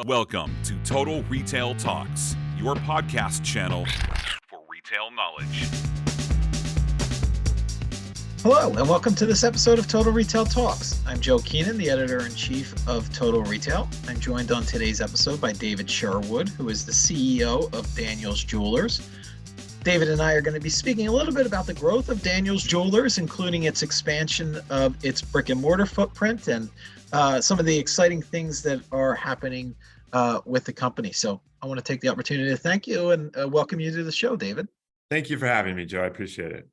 Welcome to Total Retail Talks, your podcast channel for retail knowledge. Hello, and welcome to this episode of Total Retail Talks. I'm Joe Keenan, the editor-in-chief of Total Retail. I'm joined on today's episode by David Sherwood, who is the CEO of Daniel's Jewelers. David and I are going to be speaking a little bit about the growth of Daniel's Jewelers, including its expansion of its brick and mortar footprint and some of the exciting things that are happening with the company. So I want to take the opportunity to thank you and welcome you to the show, David. Thank you for having me, Joe. I appreciate it.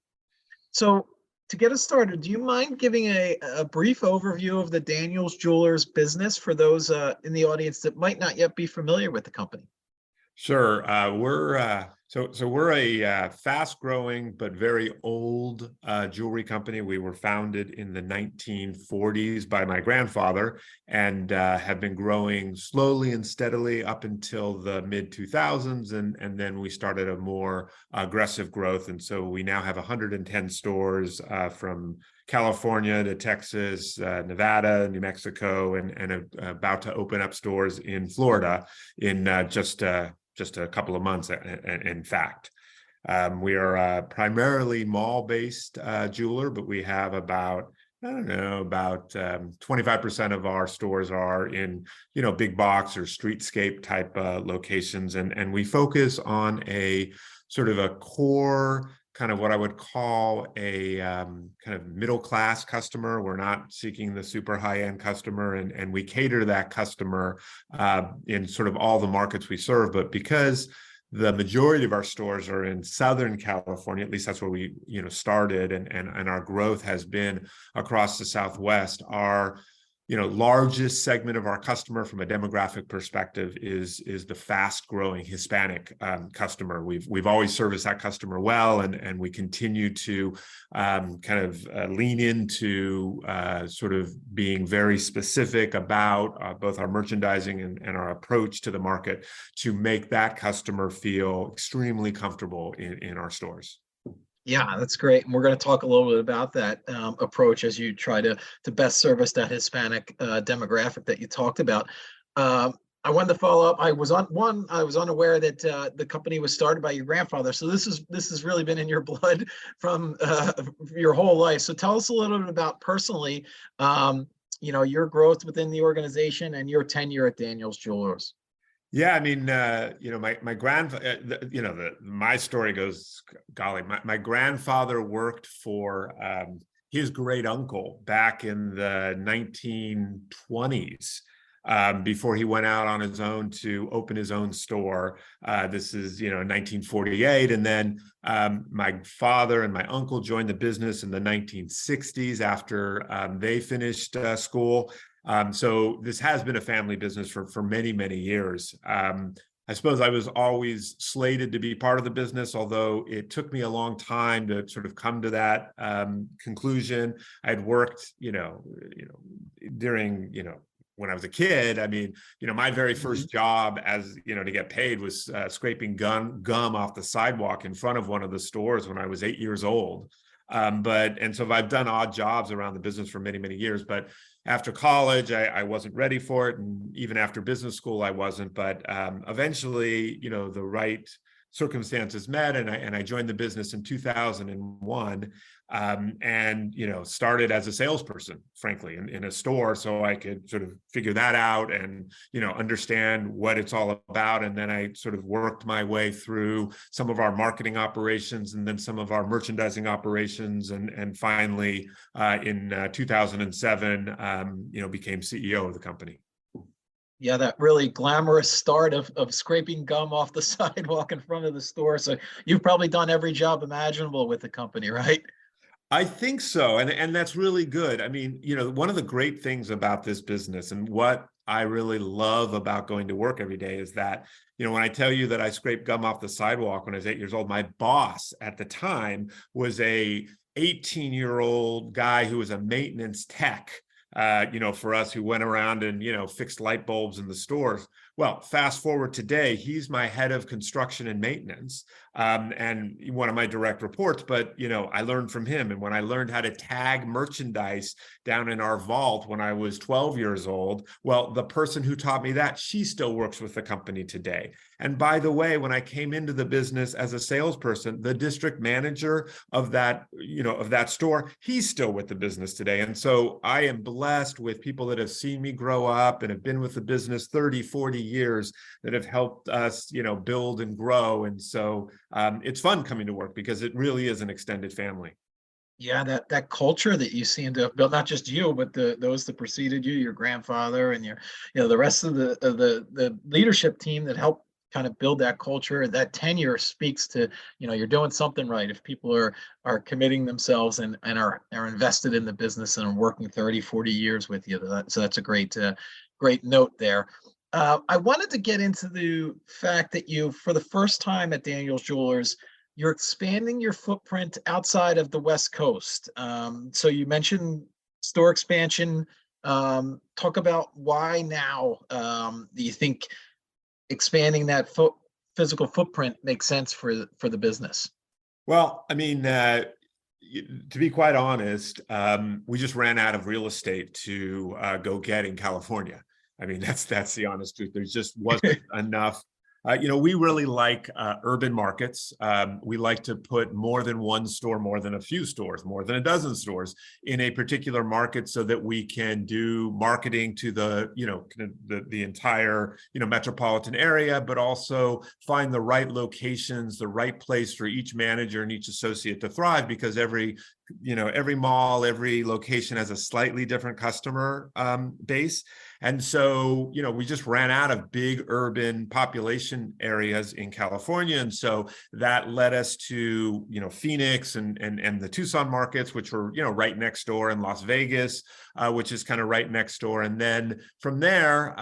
So to get us started, do you mind giving a brief overview of the Daniel's Jewelers business for those in the audience that might not yet be familiar with the company? Sure. We're a fast-growing but very old jewelry company. We were founded in the 1940s by my grandfather and have been growing slowly and steadily up until the mid-2000s, and then we started a more aggressive growth. And so we now have 110 stores from California to Texas, Nevada, New Mexico, and about to open up stores in Florida in just a couple of months, in fact. We are a primarily mall-based jeweler, but we have about 25% of our stores are in, big box or streetscape type locations. And we focus on a sort of a core kind of what I would call a kind of middle-class customer. We're not seeking the super high-end customer, and we cater to that customer in sort of all the markets we serve. But because the majority of our stores are in Southern California, at least that's where we started, and our growth has been across the Southwest, our largest segment of our customer from a demographic perspective is the fast-growing Hispanic customer. We've always serviced that customer well, and we continue to lean into sort of being very specific about both our merchandising and our approach to the market to make that customer feel extremely comfortable in our stores. Yeah, that's great. And we're going to talk a little bit about that approach as you try to best service that Hispanic demographic that you talked about. I wanted to follow up. I was unaware that the company was started by your grandfather. So this has really been in your blood from your whole life. So tell us a little bit about personally, your growth within the organization and your tenure at Daniel's Jewelers. Yeah, I mean, my grandfather, my story goes, golly, my grandfather worked for his great uncle back in the 1920s before he went out on his own to open his own store. This is, 1948. And then my father and my uncle joined the business in the 1960s after they finished school. So this has been a family business for many, many years. I suppose I was always slated to be part of the business, although it took me a long time to sort of come to that conclusion. I had worked, during, when I was a kid. I mean, my very first job as, to get paid was scraping gum off the sidewalk in front of one of the stores when I was 8 years old. So I've done odd jobs around the business for many, many years, but after college, I wasn't ready for it. And even after business school, I wasn't, but eventually, the right circumstances met, and I joined the business in 2001, and started as a salesperson, frankly, in a store, so I could sort of figure that out and understand what it's all about. And then I sort of worked my way through some of our marketing operations and then some of our merchandising operations, and finally in 2007 became CEO of the company. Yeah, that really glamorous start of scraping gum off the sidewalk in front of the store. So you've probably done every job imaginable with the company, right? I think so. And that's really good. I mean, one of the great things about this business and what I really love about going to work every day is that, when I tell you that I scraped gum off the sidewalk when I was 8 years old, my boss at the time was a 18-year-old guy who was a maintenance tech for us who went around and, fixed light bulbs in the stores. Well, fast forward today, he's my head of construction and maintenance, and one of my direct reports. But, I learned from him. And when I learned how to tag merchandise down in our vault when I was 12 years old, well, the person who taught me that, she still works with the company today. And by the way, when I came into the business as a salesperson, the district manager of that, of that store, he's still with the business today. And so I am blessed with people that have seen me grow up and have been with the business 30, 40 years that have helped us, build and grow. And so it's fun coming to work because it really is an extended family. Yeah, that culture that you seem to have built, not just you, but those that preceded you, your grandfather and the rest of the leadership team that helped kind of build that culture. That tenure speaks to, you're doing something right. If people are committing themselves and are invested in the business and are working 30, 40 years with you. So that's a great note there. I wanted to get into the fact that you, for the first time at Daniel's Jewelers, you're expanding your footprint outside of the West Coast. So you mentioned store expansion. Talk about why now do you think expanding that physical footprint makes sense for the business? Well, I mean, to be quite honest, we just ran out of real estate to go get in California. I mean, that's the honest truth. There just wasn't enough. We really like urban markets. We like to put more than one store, more than a few stores, more than a dozen stores in a particular market so that we can do marketing to the entire, metropolitan area, but also find the right locations, the right place for each manager and each associate to thrive, because every mall, every location has a slightly different customer base. And so, we just ran out of big urban population areas in California. And so that led us to, Phoenix and the Tucson markets, which were, right next door, and Las Vegas, which is kind of right next door. And then from there,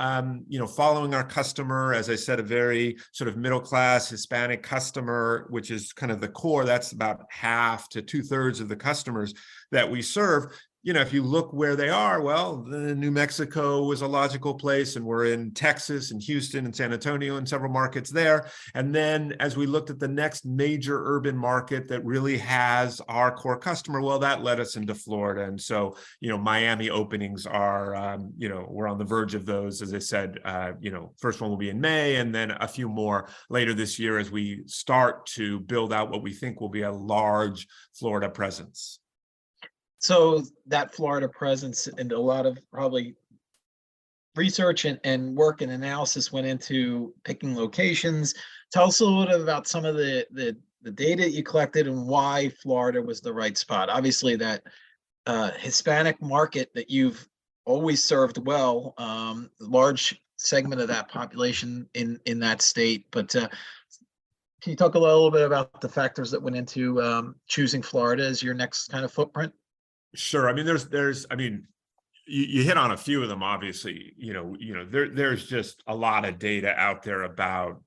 following our customer, as I said, a very sort of middle-class Hispanic customer, which is kind of the core, that's about half to 2/3 of the customers that we serve. If you look where they are, well, New Mexico was a logical place, and we're in Texas and Houston and San Antonio and several markets there. And then as we looked at the next major urban market that really has our core customer, well, that led us into Florida. And so, Miami openings are, we're on the verge of those. As I said, first one will be in May, and then a few more later this year as we start to build out what we think will be a large Florida presence. So that Florida presence and a lot of probably research and work and analysis went into picking locations. Tell us a little bit about some of the data you collected and why Florida was the right spot. Obviously, that Hispanic market that you've always served well, large segment of that population in that state. But can you talk a little bit about the factors that went into choosing Florida as your next kind of footprint? Sure. I mean, you hit on a few of them, obviously. There's just a lot of data out there about,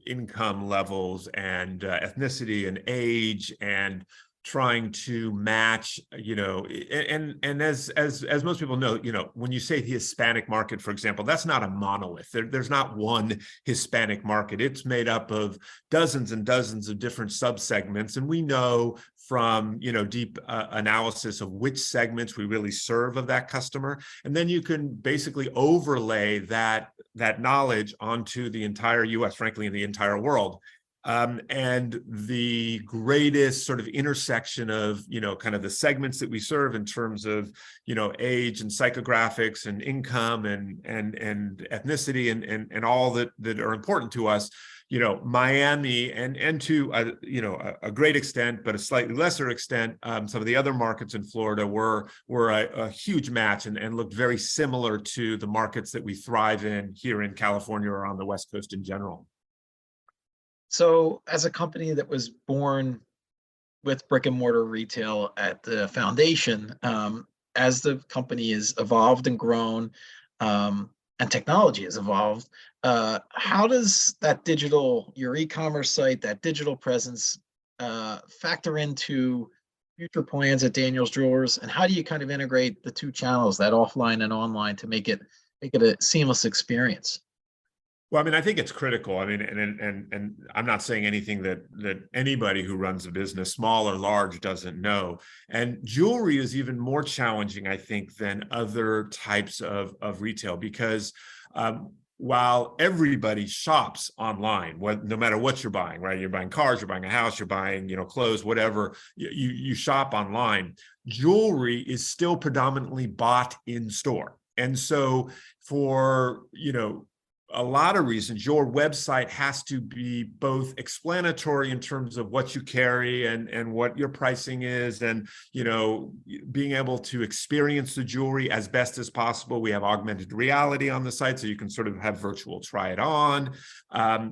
income levels and ethnicity and age, and trying to match, and as most people know, when you say the Hispanic market, for example, that's not a monolith. There's not one Hispanic market. It's made up of dozens and dozens of different subsegments. And we know from, deep analysis of which segments we really serve of that customer. And then you can basically overlay that knowledge onto the entire US, frankly, in the entire world. And the greatest sort of intersection of, kind of the segments that we serve in terms of, age and psychographics and income and ethnicity and all that are important to us, Miami and to, a great extent, but a slightly lesser extent, some of the other markets in Florida were a huge match and looked very similar to the markets that we thrive in here in California or on the West Coast in general. So as a company that was born with brick and mortar retail at the foundation, as the company has evolved and grown, and technology has evolved, how does that your e-commerce site, that digital presence, factor into future plans at Daniel's Jewelers, and how do you kind of integrate the two channels, that offline and online, to make it a seamless experience? Well, I mean, I think it's critical. I mean, and I'm not saying anything that anybody who runs a business, small or large, doesn't know. And jewelry is even more challenging, I think, than other types of retail because while everybody shops online, no matter what you're buying, right? You're buying cars, you're buying a house, you're buying, clothes, whatever, you shop online. Jewelry is still predominantly bought in store. And so for, a lot of reasons, your website has to be both explanatory in terms of what you carry and what your pricing is, and being able to experience the jewelry as best as possible. We have augmented reality on the site, so you can sort of have virtual try it on.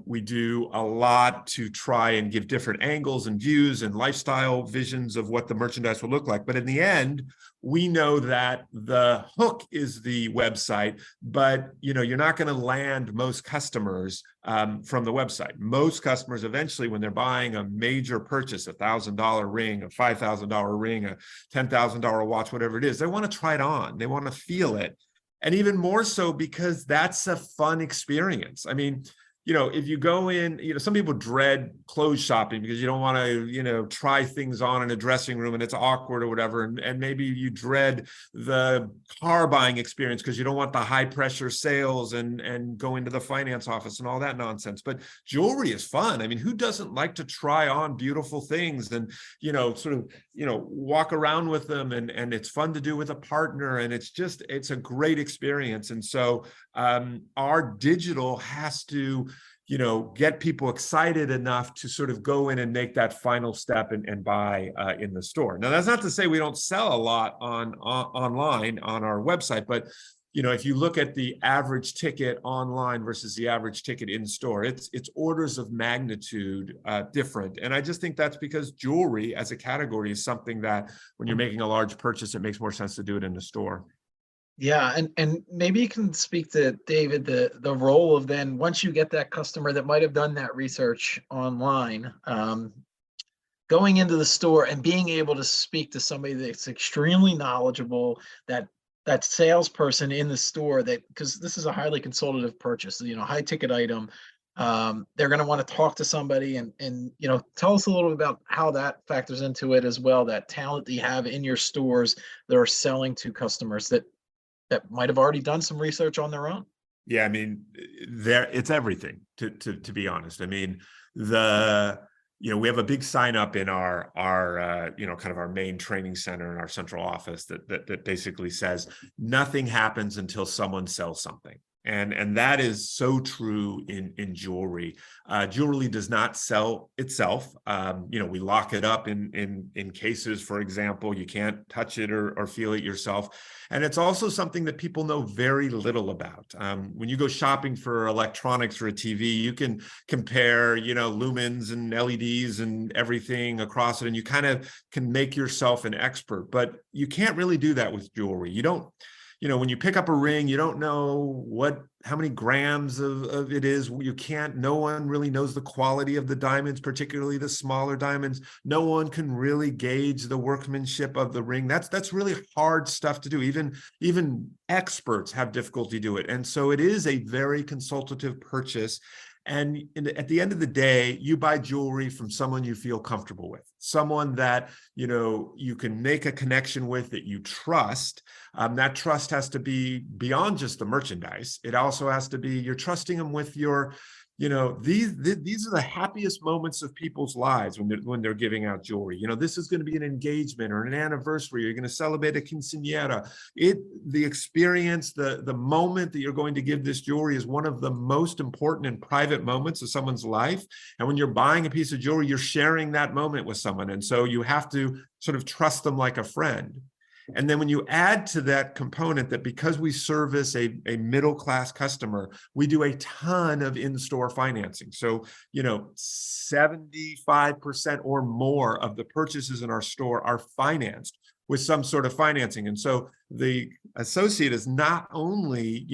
We do a lot to try and give different angles and views and lifestyle visions of what the merchandise will look like. But in the end, we know that the hook is the website, but you're not going to land most customers from the website. Most customers eventually, when they're buying a major purchase, $1,000 ring, a $5,000 ring, a $10,000 watch, whatever it is, they want to try it on. They want to feel it. And even more so because that's a fun experience. I mean, if you go in, some people dread clothes shopping because you don't want to, try things on in a dressing room and it's awkward or whatever. And maybe you dread the car buying experience because you don't want the high pressure sales and go into the finance office and all that nonsense. But jewelry is fun. I mean, who doesn't like to try on beautiful things and, walk around with them, and it's fun to do with a partner, and it's a great experience. And so our digital has to get people excited enough to sort of go in and make that final step and buy in the store. Now, that's not to say we don't sell a lot online on our website, but if you look at the average ticket online versus the average ticket in store, it's orders of magnitude different. And I just think that's because jewelry as a category is something that when you're making a large purchase, it makes more sense to do it in the store. Yeah, and maybe you can speak to, David, the role of, then once you get that customer that might have done that research online, going into the store and being able to speak to somebody that's extremely knowledgeable, that salesperson in the store, that, because this is a highly consultative purchase, high ticket item. They're going to want to talk to somebody, and tell us a little bit about how that factors into it as well, that talent that you have in your stores that are selling to customers that might have already done some research on their own. Yeah, I mean, it's everything, to be honest. I mean, we have a big sign up in our kind of our main training center in our central office that basically says nothing happens until someone sells something. And that is so true in jewelry. Jewelry does not sell itself. We lock it up in cases, for example. You can't touch it or feel it yourself. And it's also something that people know very little about. When you go shopping for electronics or a TV, you can compare, lumens and LEDs and everything across it, and you kind of can make yourself an expert. But you can't really do that with jewelry. You don't. When you pick up a ring, you don't know how many grams of it is. No one really knows the quality of the diamonds, particularly the smaller diamonds. No one can really gauge the workmanship of the ring. That's really hard stuff to do. Even experts have difficulty do it. And so it is a very consultative purchase. And at the end of the day, you buy jewelry from someone you feel comfortable with, someone that, you can make a connection with, that you trust. That trust has to be beyond just the merchandise. It also has to be, you're trusting them with your, these are the happiest moments of people's lives when they're giving out jewelry. This is going to be an engagement or an anniversary. You're going to celebrate a quinceañera. The experience, the moment that you're going to give this jewelry is one of the most important and private moments of someone's life. And when you're buying a piece of jewelry, you're sharing that moment with someone. And so you have to sort of trust them like a friend. And then when you add to that component that because we service a middle-class customer, we do a ton of in-store financing. So, 75% or more of the purchases in our store are financed with some sort of financing. And so the associate is not only,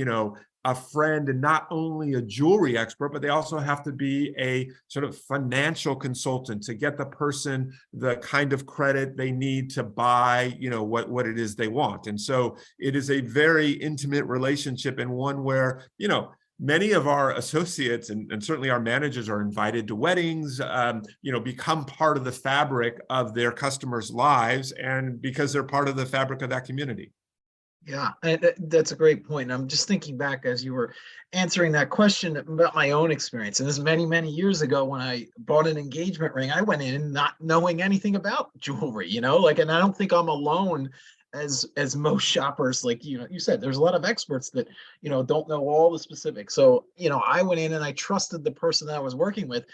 a friend and not only a jewelry expert, but they also have to be a sort of financial consultant to get the person the kind of credit they need to buy, what it is they want. And so it is a very intimate relationship, and one where, many of our associates and certainly our managers are invited to weddings, become part of the fabric of their customers' lives, and because they're part of the fabric of that community. Yeah, that's a great point. I'm just thinking back as you were answering that question about my own experience. And this is many, many years ago when I bought an engagement ring. I went in not knowing anything about jewelry, and I don't think I'm alone as most shoppers. Like, you said, there's a lot of experts that, don't know all the specifics. So, I went in and I trusted the person that I was working with.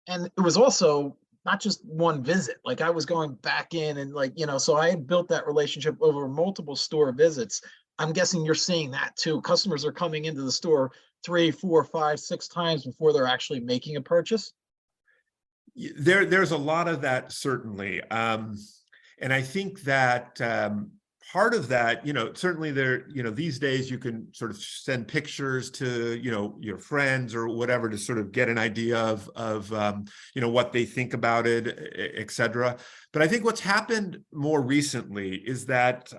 And it was also not just one visit. Like, I was going back in and so I had built that relationship over multiple store visits. I'm guessing you're seeing that too. Customers are coming into the store 3, 4, 5, 6 times before they're actually making a purchase. There's a lot of that, certainly. And I think that part of that, certainly these days you can sort of send pictures to, your friends or whatever to sort of get an idea of what they think about it, et cetera. But I think what's happened more recently is that,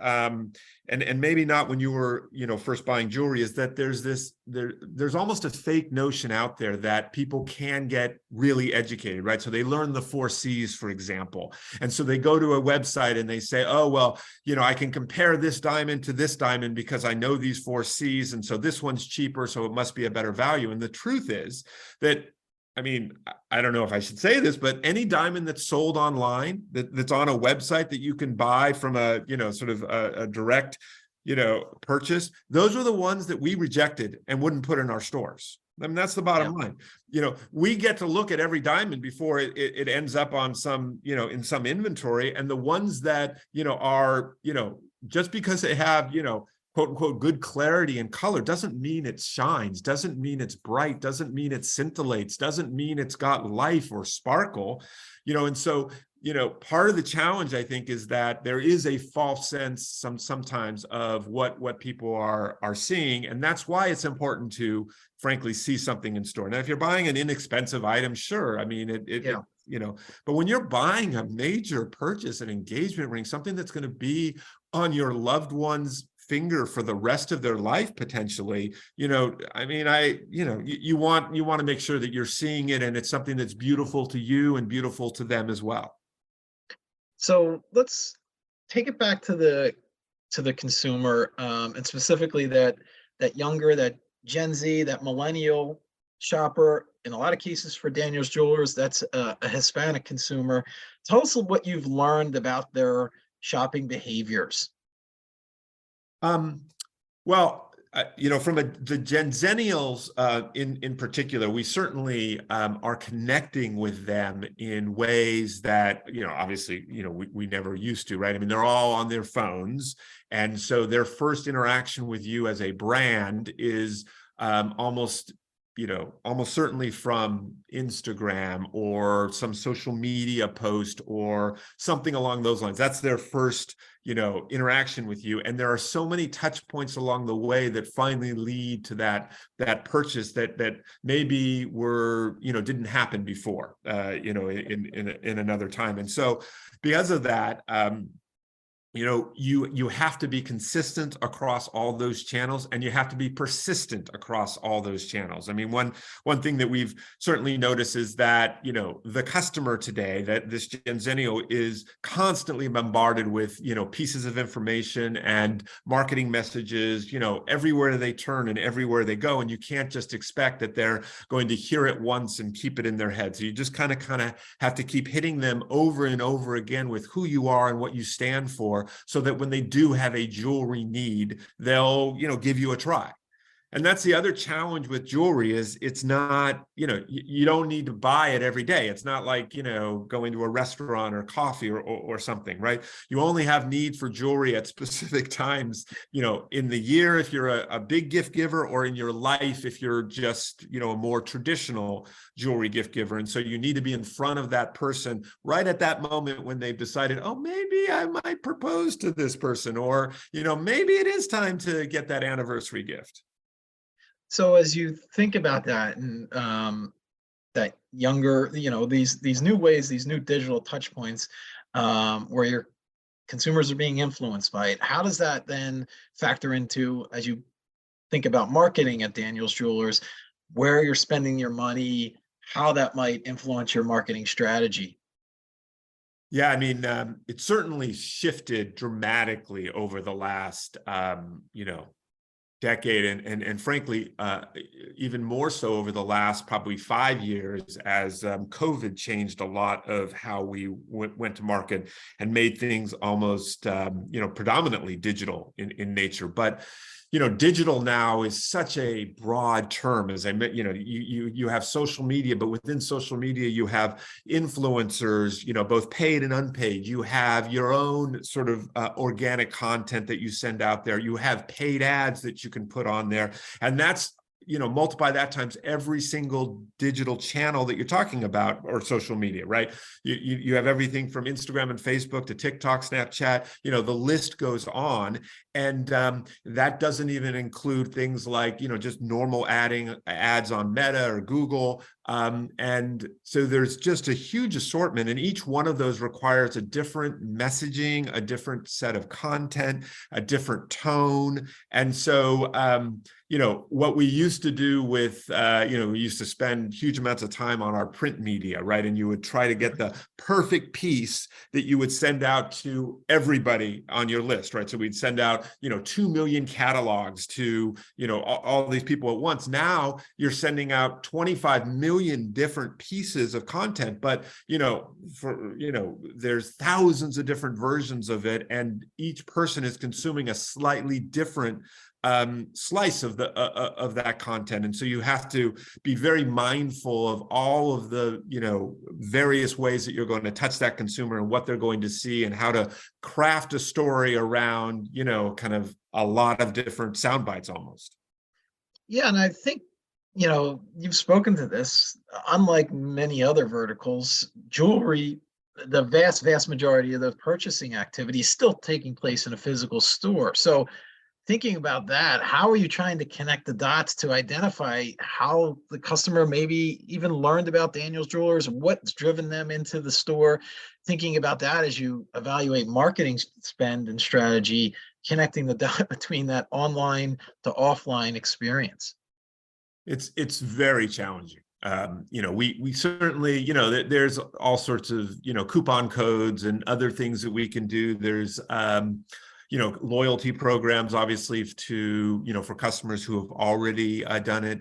and maybe not when you were, first buying jewelry, is that there's almost a fake notion out there that people can get really educated, right? So they learn the 4 C's, for example. And so they go to a website and they say, oh, well, I can compare this diamond to this diamond because I know these 4 C's. And so this one's cheaper, so it must be a better value. And the truth is that, I don't know if I should say this, but any diamond that's sold online, that's on a website that you can buy from a, sort of a direct, purchase, those are the ones that we rejected and wouldn't put in our stores. That's the bottom line. We get to look at every diamond before it ends up on some, in some inventory. And the ones that, are, just because they have, quote unquote, good clarity and color doesn't mean it shines, doesn't mean it's bright, doesn't mean it scintillates, doesn't mean it's got life or sparkle, and so, part of the challenge, I think, is that there is a false sense sometimes of what people are seeing. And that's why it's important to, frankly, see something in store. Now, if you're buying an inexpensive item, sure. But when you're buying a major purchase, an engagement ring, something that's going to be on your loved one's finger for the rest of their life, potentially, you want to make sure that you're seeing it and it's something that's beautiful to you and beautiful to them as well. So let's take it back to the consumer, and specifically that younger, that Gen Z, that millennial shopper. In a lot of cases for Daniel's Jewelers, that's a Hispanic consumer. Tell us what you've learned about their shopping behaviors. Well, from the Genzennials in particular, we certainly are connecting with them in ways that, obviously, we never used to, right? They're all on their phones. And so their first interaction with you as a brand is almost certainly from Instagram or some social media post or something along those lines. That's their first, interaction with you. And there are so many touch points along the way that finally lead to that purchase that maybe didn't happen before, in another time. And so because of that, you have to be consistent across all those channels, and you have to be persistent across all those channels. One thing that we've certainly noticed is that, the customer today, that this Genzennial is constantly bombarded with, pieces of information and marketing messages, everywhere they turn and everywhere they go. And you can't just expect that they're going to hear it once and keep it in their head. So you just kind of have to keep hitting them over and over again with who you are and what you stand for, so that when they do have a jewelry need, they'll, give you a try. And that's the other challenge with jewelry is it's not, you don't need to buy it every day. It's not like, going to a restaurant or coffee or something, right? You only have need for jewelry at specific times, in the year, if you're a big gift giver, or in your life, if you're just, a more traditional jewelry gift giver. And so you need to be in front of that person right at that moment when they've decided, oh, maybe I might propose to this person, or, maybe it is time to get that anniversary gift. So as you think about that and that younger, these new ways, these new digital touch points, where your consumers are being influenced by it, how does that then factor into as you think about marketing at Daniel's Jewelers, where you're spending your money, how that might influence your marketing strategy? Yeah, I mean, it certainly shifted dramatically over the last, decade, and frankly, even more so over the last probably 5 years, as COVID changed a lot of how we went to market and made things almost, predominantly digital in nature. But digital now is such a broad term. As I meant, you have social media, but within social media, you have influencers, both paid and unpaid. You have your own sort of organic content that you send out there. You have paid ads that you can put on there. And that's, multiply that times every single digital channel that you're talking about, or social media, right? You have everything from Instagram and Facebook to TikTok, Snapchat, the list goes on. And that doesn't even include things like, just normal ads on Meta or Google. And so there's just a huge assortment, and each one of those requires a different messaging, a different set of content, a different tone. And so, what we used to do with, we used to spend huge amounts of time on our print media, right? And you would try to get the perfect piece that you would send out to everybody on your list, right? So we'd send out, 2 million catalogs to, all these people at once. Now you're sending out 25 million different pieces of content, but, there's thousands of different versions of it, and each person is consuming a slightly different slice of that content. And so you have to be very mindful of all of the various ways that you're going to touch that consumer and what they're going to see, and how to craft a story around kind of a lot of different sound bites almost. Yeah, and I think, you've spoken to this. Unlike many other verticals, jewelry, the vast majority of the purchasing activity is still taking place in a physical store. So thinking about that, how are you trying to connect the dots to identify how the customer maybe even learned about Daniel's Jewelers, what's driven them into the store? Thinking about that as you evaluate marketing spend and strategy, connecting the dot between that online to offline experience. It's very challenging. We certainly, there's all sorts of, coupon codes and other things that we can do. There's, loyalty programs, obviously, to, for customers who have already done it,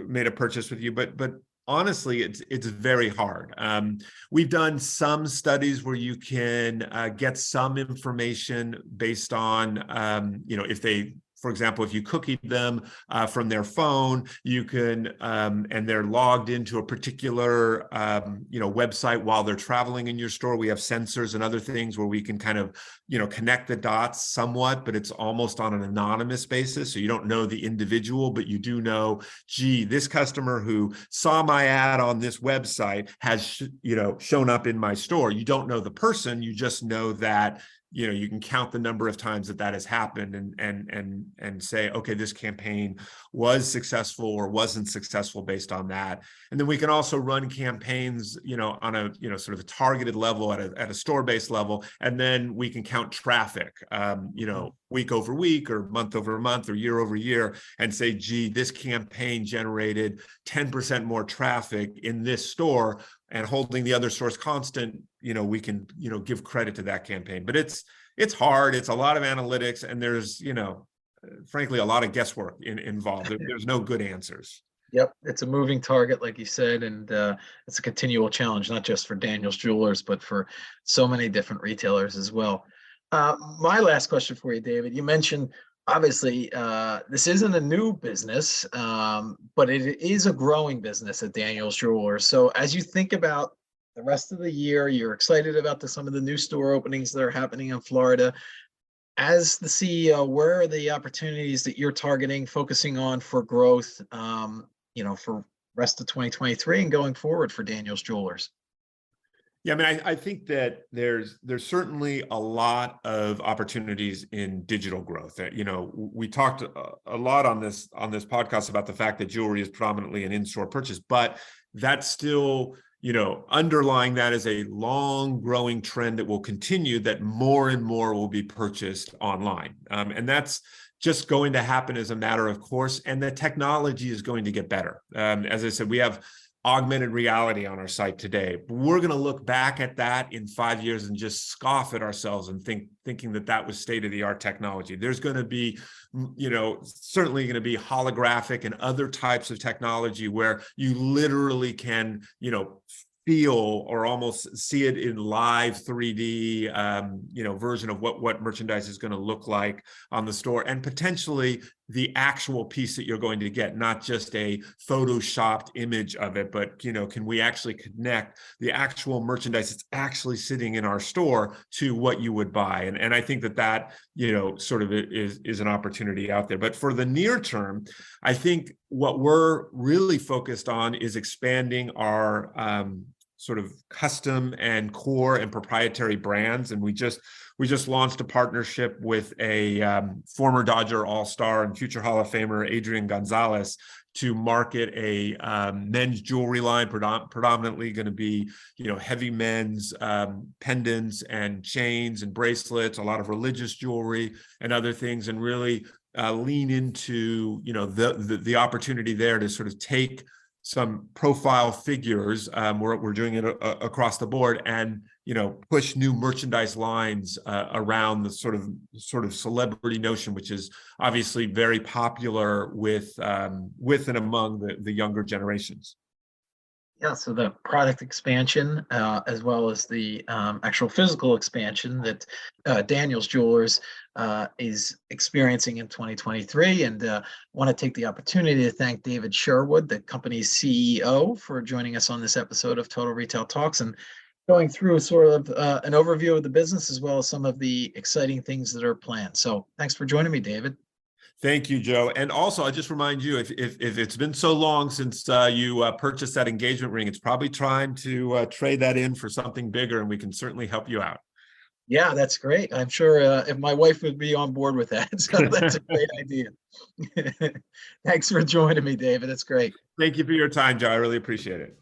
made a purchase with you. But honestly, it's very hard. We've done some studies where you can get some information based on, if they, for example, if you cookied them from their phone, you can, and they're logged into a particular, website while they're traveling in your store. We have sensors and other things where we can kind of, connect the dots somewhat, but it's almost on an anonymous basis. So you don't know the individual, but you do know, gee, this customer who saw my ad on this website has, shown up in my store. You don't know the person, you just know that, you can count the number of times that has happened, and say, okay, this campaign was successful or wasn't successful based on that. And then we can also run campaigns, on a, sort of a targeted level at a store-based level. And then we can count traffic, week over week or month over month or year over year, and say, gee, this campaign generated 10% more traffic in this store, and holding the other stores constant, we can, give credit to that campaign. But it's hard. It's a lot of analytics, and there's, frankly, a lot of guesswork involved. There's no good answers. Yep, it's a moving target, like you said, and it's a continual challenge, not just for Daniel's Jewelers, but for so many different retailers as well. My last question for you, David, you mentioned, obviously, this isn't a new business, but it is a growing business at Daniel's Jewelers. So as you think about the rest of the year, you're excited about some of the new store openings that are happening in Florida. As the CEO, where are the opportunities that you're targeting, focusing on for growth, for rest of 2023 and going forward for Daniel's Jewelers? Yeah, I mean, I think that there's certainly a lot of opportunities in digital growth. We talked a lot on this podcast about the fact that jewelry is predominantly an in-store purchase, but that's still, underlying that is a long growing trend that will continue, that more and more will be purchased online. And that's just going to happen as a matter of course, and the technology is going to get better. As I said, we have augmented reality on our site today. We're going to look back at that in 5 years and just scoff at ourselves and thinking that was state-of-the-art technology. There's going to be, certainly going to be holographic and other types of technology where you literally can, feel or almost see it in live 3D, version of what merchandise is going to look like on the store, and potentially the actual piece that you're going to get, not just a photoshopped image of it, but, can we actually connect the actual merchandise that's actually sitting in our store to what you would buy? And I think that, sort of is an opportunity out there. But for the near term, I think what we're really focused on is expanding our sort of custom and core and proprietary brands. And we just launched a partnership with a former Dodger All-Star and future Hall of Famer, Adrian Gonzalez, to market a men's jewelry line, predominantly going to be, heavy men's pendants and chains and bracelets, a lot of religious jewelry and other things, and really lean into, the opportunity there to sort of take some profile figures, we're doing it across the board, and push new merchandise lines around the sort of celebrity notion, which is obviously very popular with and among the younger generations. Yeah, so the product expansion, as well as the actual physical expansion that Daniel's Jewelers is experiencing in 2023. And want to take the opportunity to thank David Sherwood, the company's CEO, for joining us on this episode of Total Retail Talks and going through sort of an overview of the business, as well as some of the exciting things that are planned. So thanks for joining me, David. Thank you, Joe. And also, I just remind you, if it's been so long since you purchased that engagement ring, it's probably time to trade that in for something bigger, and we can certainly help you out. Yeah, that's great. I'm sure if my wife would be on board with that. So that's a great idea. Thanks for joining me, David. That's great. Thank you for your time, Joe. I really appreciate it.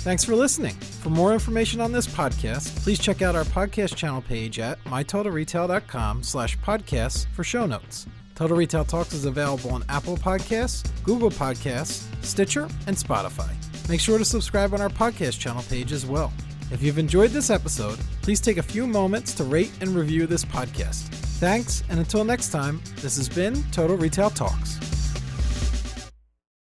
Thanks for listening. For more information on this podcast, please check out our podcast channel page at mytotalretail.com/podcasts for show notes. Total Retail Talks is available on Apple Podcasts, Google Podcasts, Stitcher, and Spotify. Make sure to subscribe on our podcast channel page as well. If you've enjoyed this episode, please take a few moments to rate and review this podcast. Thanks, and until next time, this has been Total Retail Talks.